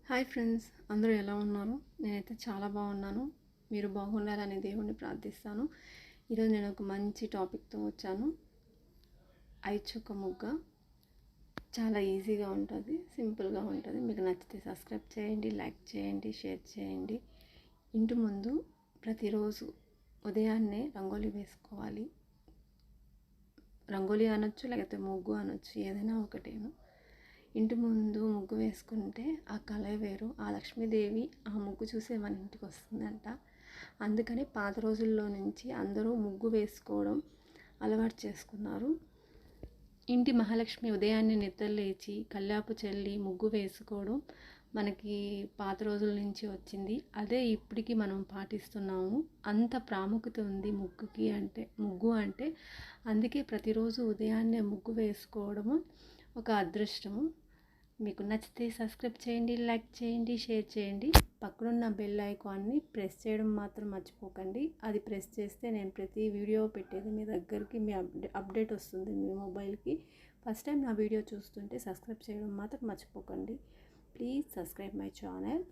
Hi friends, అందరూ ఎలా ఉన్నారు? నేనైతే చాలా బాగున్నాను. మీరు బాగుండాలని దేవుణ్ణి ప్రార్థిస్తాను. ఈరోజు నేను ఒక మంచి టాపిక్తో వచ్చాను. ఐచుక్క ముగ్గ చాలా ఈజీగా ఉంటుంది, సింపుల్గా ఉంటుంది. మీకు నచ్చితే సబ్స్క్రైబ్ చేయండి, లైక్ చేయండి, షేర్ చేయండి. ఇంటి ముందు ప్రతిరోజు ఉదయాన్నే రంగోలీ వేసుకోవాలి. రంగోలీ అనొచ్చు, లేకపోతే ముగ్గు అనొచ్చు, ఏదైనా ఒకటేను. ఇంటి ముందు ముగ్గు వేసుకుంటే ఆ కళ వేరు. ఆ లక్ష్మీదేవి ఆ ముగ్గు చూసే మన ఇంటికి వస్తుందంట. అందుకని పాత రోజుల్లో నుంచి అందరూ ముగ్గు వేసుకోవడం అలవాటు చేసుకున్నారు. ఇంటి మహాలక్ష్మి ఉదయాన్నే నిద్ర లేచి కల్లాపు చల్లి ముగ్గు వేసుకోవడం మనకి పాత రోజుల నుంచి వచ్చింది. అదే ఇప్పటికీ మనం పాటిస్తున్నాము. అంత ప్రాముఖ్యత ఉంది ముగ్గు అంటే అందుకే ప్రతిరోజు ఉదయాన్నే ముగ్గు వేసుకోవడము ఒక అదృష్టము. మీకు నచ్చితే సబ్స్క్రైబ్ చేయండి, లైక్ చేయండి, షేర్ చేయండి. పక్కనున్న బెల్ ఐకాన్ని ప్రెస్ చేయడం మాత్రం మర్చిపోకండి. అది ప్రెస్ చేస్తే నేను ప్రతి వీడియో పెట్టేది మీ దగ్గరికి అప్డేట్ వస్తుంది మీ మొబైల్కి. ఫస్ట్ టైం నా వీడియో చూస్తుంటే సబ్స్క్రైబ్ చేయడం మాత్రం మర్చిపోకండి. Please subscribe my channel.